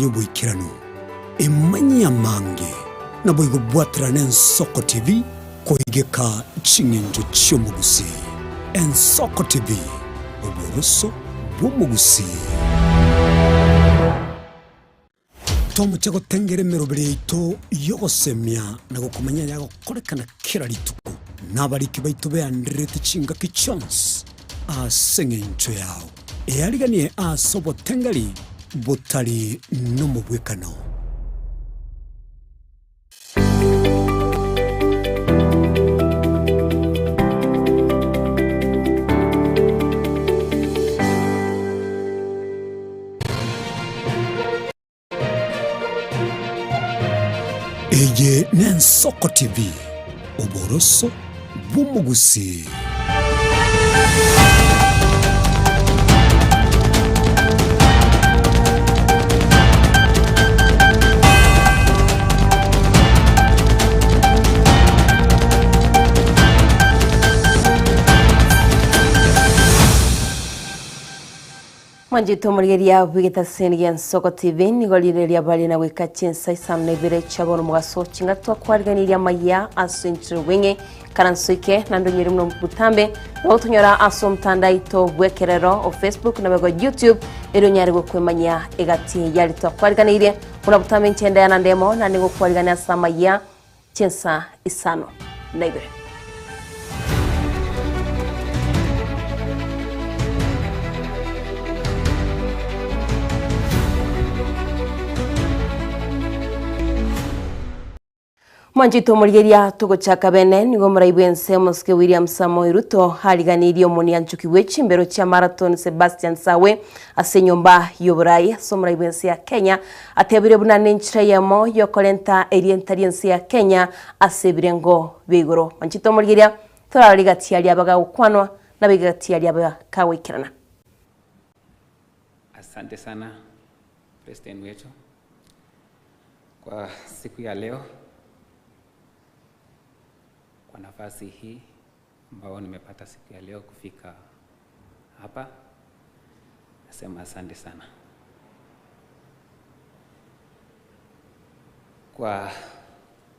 Nyubwikirano emanya mange na bwigo bwatira n'Ensoko TV koigeka chinginjo cy'omugusi. Ensoko TV obworoso bw'omugusi. Tomutego tengere merobere ito yogosemya na gukumanya yago korekana kira rituko n'abariki baitu beandrete chinga ki Chinsa asengencho yao eyariganie asobo tengari butali no mubwekano. Eye n'Ensoko TV obworoso bw'omugusi. Manjito murigeria bwigeta seni Ensoko TV nigolireria bali na weka Chinsa Isano na Ibere chabono mugaso chingatwa kwarganiria Amayia asinchire wenge karansuike nando nyiri mno butambe na utunyora aso mtanda ito bwekerero o Facebook na bego YouTube ero nyari kwemanya egati yali to kwarganiria una butambe nchenda ya nandemo na nigo kwargania Amayia Chinsa Isano na Ibere. Manjito murigeria tugochaka bene nigo muraibense muske William Samoei Ruto haliganiri omoni anchuki wechi mbero cha marathon Sebastian Sawe asenyomba yoburai so muraibense ya Kenya atebire bunane nchira yamo yokolenta erientariense ya Kenya asebirengo bigoro. Manjito murigeria turarigati ali abaga ukwanwa na bigati ali abaga kawikirana. Asante sana President wetu kwa siku ya leo, kwa nafasi hii ambao nimepata siku ya leo kufika hapa. Nasema asante sana. Kwa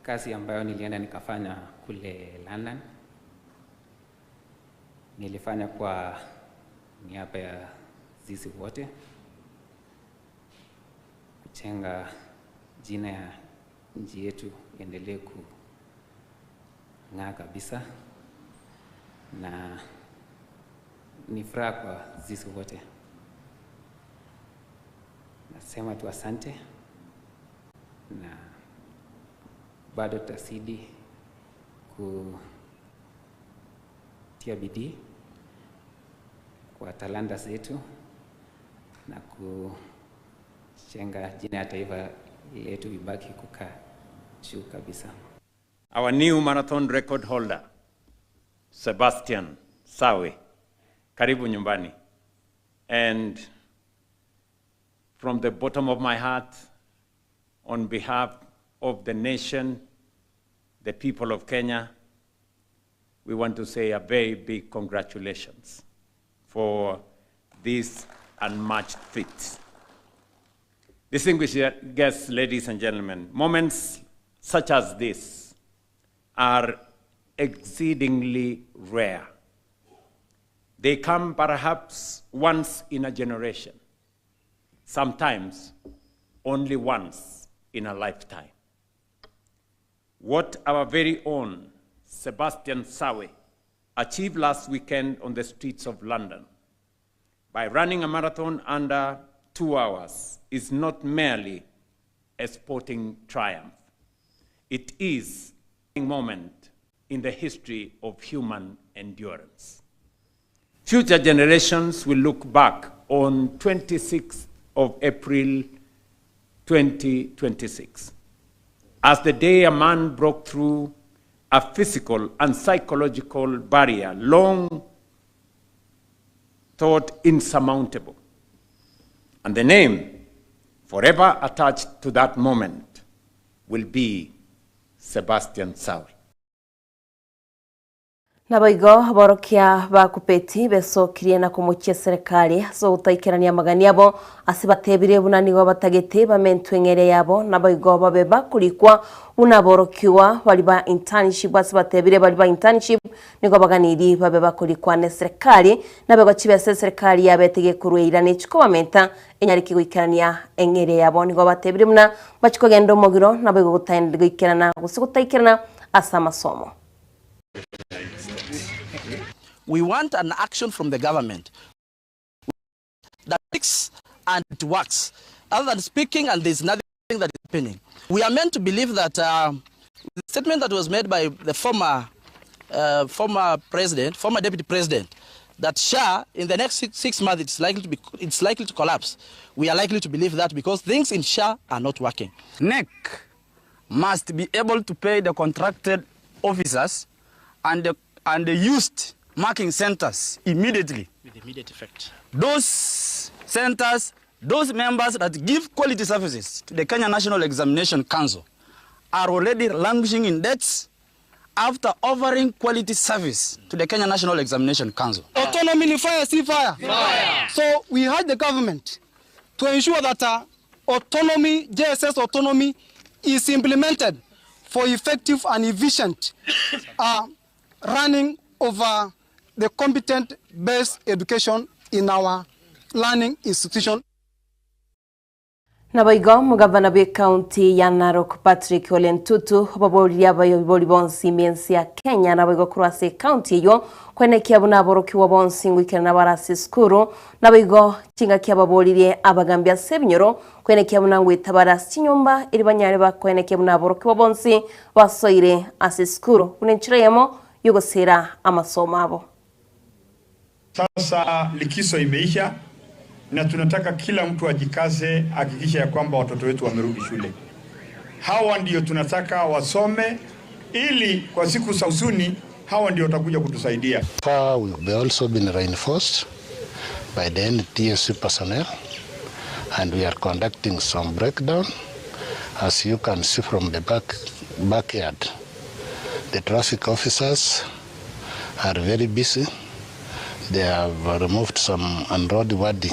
kazi ambayo nilienda nikafanya kule London, nilifanya kwa niaba ya sisi wote kujenga jina ya nchi yetu endelee ng'a kabisa, na ni furaha kwa sisi wote. Nasema tu asante, na bado tutasidi kutia bidii kwa talanta zetu na kujenga jina ya taifa letu ibaki kukaa juu kabisa. Our new marathon record holder, Sebastian Sawe, karibu nyumbani. And from the bottom of my heart, on behalf of the nation, the people of Kenya, we want to say a very big congratulations for this unmatched feat. Distinguished guests, ladies and gentlemen, moments such as this are exceedingly rare. They come perhaps once in a generation, sometimes only once in a lifetime. What our very own Sebastian Sawe achieved last weekend on the streets of London by running a marathon under 2 hours is not merely a sporting triumph. It is a moment in the history of human endurance. Future generations will look back on 26th of April 2026 as the day a man broke through a physical and psychological barrier long thought insurmountable. And the name forever attached to that moment will be Sebastian Sawe. Nabaigo borokia bakupeti besokirie na kumuchia serikali so utaikirania magani yabo asibatebire bunanigo batagete bamentwengere yabo nabaigo babeba kulikwa unaborokiwa baliba internship asibatebire baliba internship nigo baganiri babeba kulikwa ne serikali nabego chibese serikali yabetege kuruira ne chiko bamenta enyariki guikarania engere yabo nigo batebire muna bachiko gendo mogiro nabaigo gutayende guikarana gusigutaikirana asa masomo. We want an action from the government that speaks and it works. Other than speaking and there's nothing that is happening. We are meant to believe that the statement that was made by the former deputy president, that SHA in the next six months it's likely to collapse. We are likely to believe that because things in SHA are not working. NEC must be able to pay the contracted officers and the used marking centers immediately. With immediate effect. Those centers, those members that give quality services to the Kenya National Examination Council are already languishing in debts after offering quality service to the Kenya National Examination Council. Autonomy in fire, see fire. So we urge the government to ensure that autonomy, JSS autonomy is implemented for effective and efficient running of the competent-based education in our learning institution. Nabaigo mugavana be county ya Narok Patrick Ole Ntutu baboli abayoboli bonsi mensi ya Kenya nabaigo kurase county yo kwenekia bunaboroki wabonsi ngwikana barasi skuru nabaigo chinga kya babolire abagambya sebinyoro kwenekia bunangwe tabarasi chinyomba iri banyare bakwenekia bunaboroki wabonsi basoire asiskuru unenchiremo yugosera amasomo abo. Sasa likizo imeisha na tunataka kila mtu ajikaze hakikisha ya kwamba watoto wetu wamerudi shule. Hawa ndio tunataka wasome ili kwa siku za usoni hawa ndio watakuja kutusaidia. We have also been reinforced by the NTSC personnel and we are conducting some breakdown. As you can see from the backyard, the traffic officers are very busy. They have removed some unroadworthy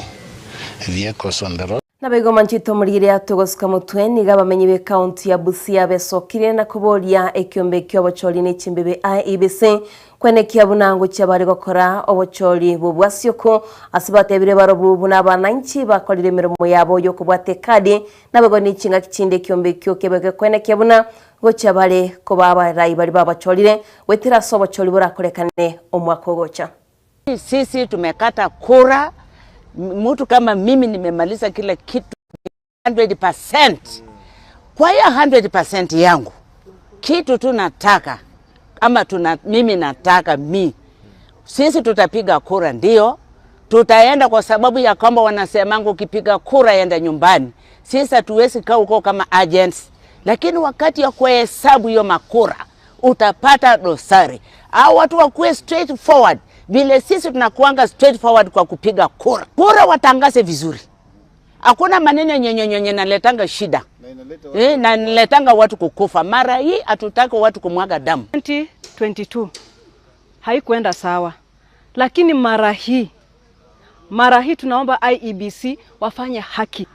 vehicles on the road. Nabaigo manchito murire atogoska mutwe niga bamenyi be county ya Busia besokire na kuboria ekyombe ky'obocholi ne chimbebe IEBC kwenekia bunango cyabari gukora obocholi bubwasyoko asibatebire barobu n'abananchi bakolire mirimo yabo yo kubwate kadi nabego n'ichinga kichinde kyombe kyo kebeke kwenekia buna go cyabare ko baba rai bari babacholire wetira sobocholi burakorekane omwaka gocha. Sisi tumekata kura, mtu kama mimi nimemaliza kila kitu 100%. Kwa hiyo 100% yangu kitu tunataka ama mimi nataka sisi tutapiga kura, ndio tutaenda kwa sababu ya kwamba wanasemangu ukipiga kura enda nyumbani. Sisi hatuwezi kaa huko kama agents, lakini wakati ya kuhesabu hiyo makura utapata dosari. Au watu wakuwe straightforward vile sisi tunakuanga straightforward kwa kupiga kura. Kura watangaze vizuri. Hakuna maneno nyenye naletanga shida. Na naletanga watu kukufa. Mara hii hatutaki watu kumwaga damu. 2022 haikuenda sawa. Lakini mara hii tunaomba IEBC wafanye haki.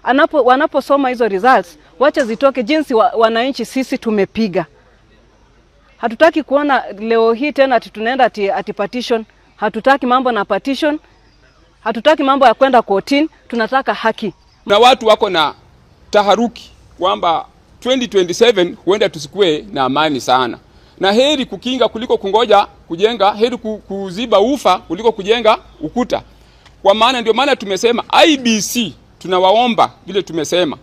Wanaposoma hizo results, wacha zitoke jinsi wananchi sisi tumepiga. Hatutaki kuona leo hii tena ati tunaenda ati petition. Hatutaki mambo na petition. Hatutaki mambo ya kwenda kotini. Tunataka haki. Na watu wako na taharuki kwamba 2027 huenda tusikue na amani sana. Na heri kukinga kuliko kungoja kujenga, heri kuziba ufa kuliko kujenga ukuta. Kwa maana ndio maana tumesema IEBC tunawaomba vile tumesema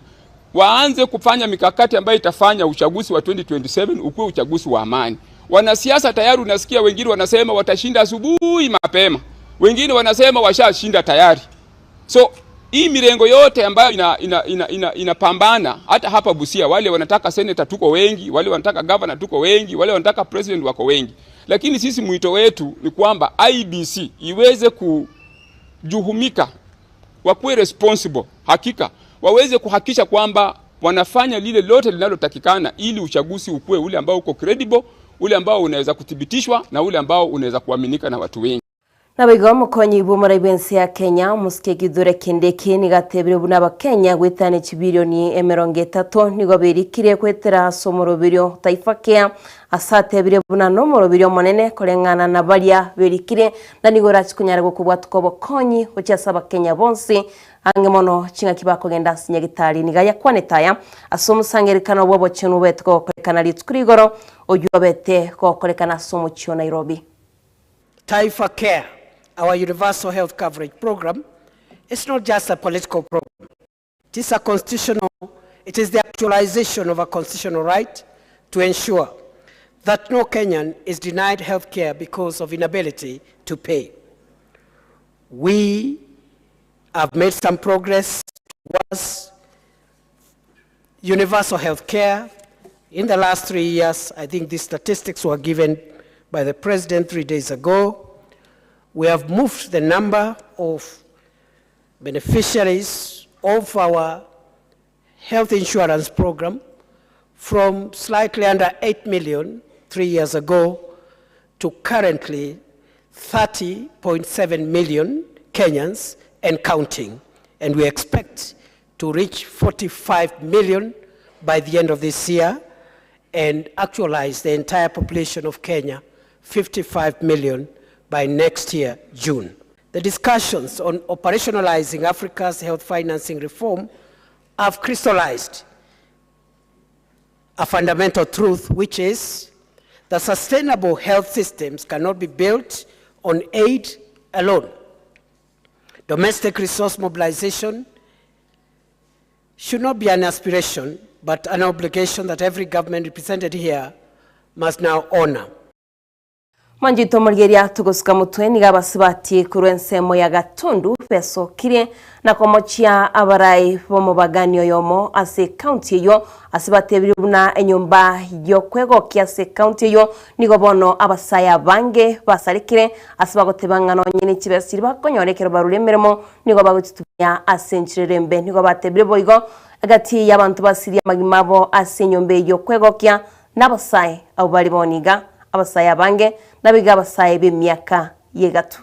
waanze kufanya mikakati ambayo itafanya uchaguzi wa 2027 ukuwe uchaguzi wa amani. Wanasiasa tayari unasikia wengine wanasema watashinda asubuhi mapema. Wengine wanasema washashinda tayari. So hii mirengo yote ambayo inapambana hata hapa Busia, wale wanataka senator tuko wengi, wale wanataka governor tuko wengi, wale wanataka president wako wengi. Lakini sisi mwito wetu ni kwamba IEBC iweze kujuhumika, wakuwe responsible, hakika waweze kuhakisha kwamba wanafanya lile lote linalotakikana ili uchaguzi ukue ule ambao uko credible, ule ambao unaweza kuthibitishwa na ule ambao unaweza kuaminika na watu wengi. Na bigo mukonyi bumara ibensi ya Kenya muske gidure kindeki ni gatebire buna abakenya gwitane bilioni 30 nigo birikire kwetera somoro biryo taifa kea asatebire buna nomoro biryo monene kolengana na balia birikire na nigo ratikunyara gukubwatuko bokonyi ucyasaba Kenya bonsi ange mono chinga kibako genda sinya gitari nigaya kwanetaya asomusangerikana bobo chenu betko kolekana litkurigoro ojubete ko kolekana somu chyo Nairobi. Taifa Care, our universal health coverage program, is not just a political program. It is a constitutional, it is the actualization of a constitutional right to ensure that no Kenyan is denied health care because of inability to pay. We have made some progress towards universal health care. In the last 3 years, I think these statistics were given by the President 3 days ago. We have moved the number of beneficiaries of our health insurance program from slightly under 8 million 3 years ago to currently 30.7 million Kenyans and counting. And we expect to reach 45 million by the end of this year and actualize the entire population of Kenya, 55 million, by next year, June. The discussions on operationalizing Africa's health financing reform have crystallized a fundamental truth, which is that sustainable health systems cannot be built on aid alone. Domestic resource mobilization should not be an aspiration, but an obligation that every government represented here must now honor. Manjito Margeria tugusuka mutwe ni gabasibati kurwensemo ya gatundu peso kire na komochia abarai bomo baganyo yomo ase county yo asibate birubuna enyumba yo kwego kiase county yo nigo bono abasaya bange basarikire asibagotebangano nyine kibesiri bakonyorekero barulemeremo nigo bagutubya asenchirembe nigo batebire boigo agati y'abantu basiriya magimabo ase nyombe yo kwego kya nabasai abo bali boniga abasaya bange nabiga abasaya b'imyaka yegatu.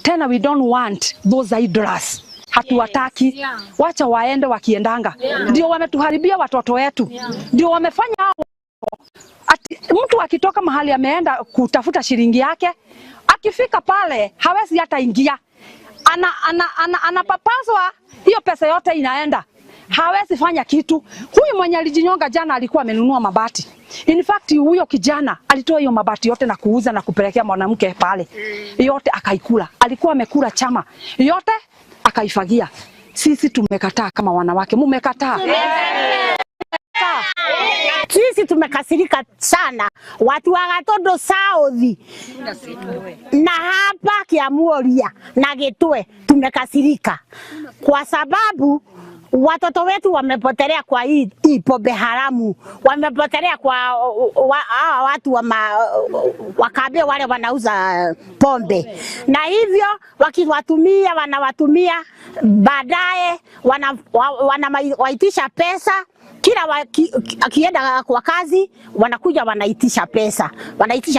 Tena we don't want those idols. Hatuwataki. Wacha waende wakiendanga. Ndio wametuharibia watoto wetu. Ndio wamefanya mtu akitoka mahali ameenda kutafuta shilingi yake, akifika pale hawezi hata ingia. Anapapaswa hiyo pesa yote inaenda. Hawezi fanya kitu. Huyu mwenye alijinyonga jana alikuwa amenunua mabati. In fact huyo kijana alitoa hiyo mabati yote na kuuza na kupelekea mwanamke pale. Yote akaikula. Alikuwa amekula chama. Yote akaifagia. Sisi tumekataa kama wanawake. Mumekataa. Sisi tumekasirika sana. Watu wa Gatondo South na hapa Kiamuoria na Gitwe tumekasirika kwa sababu watoto wetu wamepotelea kwa hii pombe haramu, wamepotelea kwa watu wakabe wale wanauza pombe, na hivyo wanawatumia baadaye wanawaitisha pesa. Kila akienda kwa kazi wanakuja wanaitisha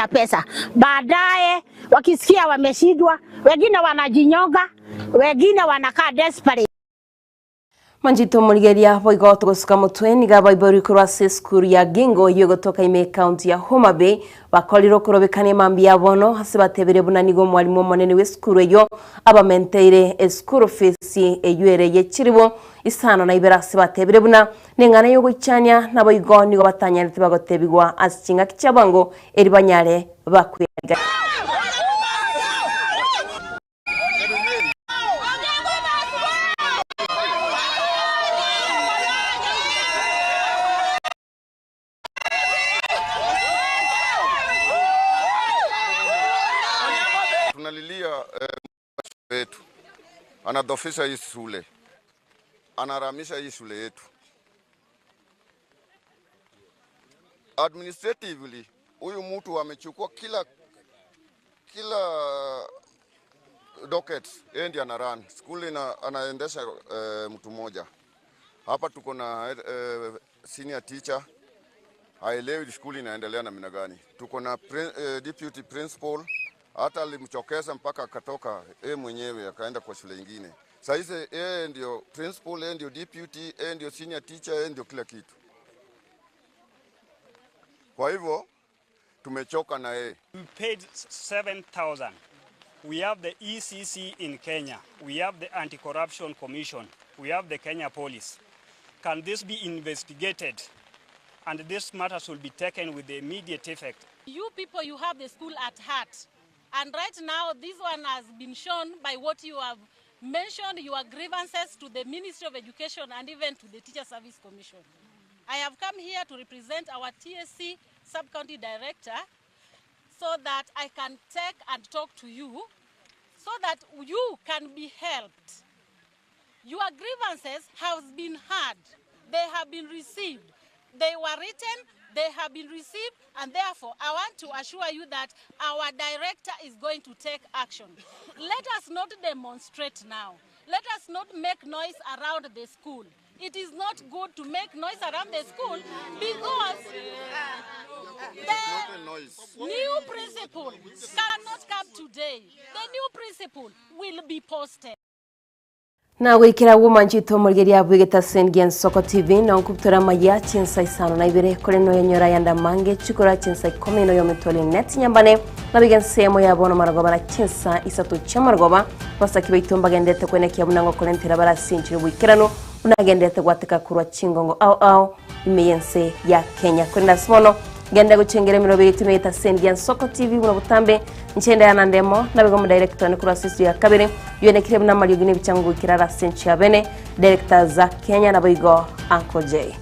pesa, baadaye wakisikia wameshindwa, wengine wanajinyonga, wengine wanakaa desperate. Manjito Margeria boigo tugusuka mutwe ni gaba Ibere kurase skuru ya Gingo yo gotoka ime county ya Homa Bay bakoliro kurobekane mambi yabono hasibatebere bunanigo mwalimu monene we skuru yo abamenteire skuru fees eyuere yekiribo Isano na Ibere hasibatebere buna nengana yo gucyanya naboigo nigo batanyana tibagotebigwa askinga kicabango eri banyare bakwiga. Tunalilia wetu anadhofisha hii shule, anaramisha hii shule yetu. Administratively huyu mtu amechukua kila docket endi anaran school anaendesha mtu mmoja. Hapa tuko na senior teacher, haelewi shule inaendelea namna gani. Tuko na deputy principal, hata alimchokeza mpaka akatoka mwenyewe akaenda kwa shule nyingine. Sasa ndio principal, ndio deputy, ndio senior teacher, ndio kila kitu. Kwa hivyo tumechoka na yeye. We paid 7,000. We have the ECC in Kenya. We have the Anti-Corruption Commission. We have the Kenya Police. Can this be investigated? And this matters will be taken with the immediate effect. You people, you have the school at heart. And right now, this one has been shown by what you have mentioned, your grievances to the Ministry of Education and even to the Teacher Service Commission. I have come here to represent our TSC Sub-County Director so that I can take and talk to you so that you can be helped. Your grievances have been heard. They have been received. They were written, they have been received, and therefore I want to assure you that our director is going to take action. Let us not demonstrate now. Let us not make noise around the school. It is not good to make noise around the school because the new principal cannot come today. The new principal will be posted. Na wikira wumanjito mulgeria bwigeta sengian Soko TV na nkuptora Amayia Chinsa Isano na Ibere kore no yenyora yanda mange chikora Chinsa komeno yo metole net nyambane na bigen semo ya bono maragoba na Chinsa isatu chamaragoba basa kibitumba gendete kwene kyabunango kolentera bara sinchiro wikirano unagendete gwateka kurwa chingongo au imeyense ya Kenya kwenda smono genda guchengere miro bigitime ita sengian Soko TV buno butambe nchenda yanandemo na bigo mu director ne kura sistu ya kabiri yone kirebe na mali gine bichangu kirara senchi ya bene director za Kenya na bigo Uncle J.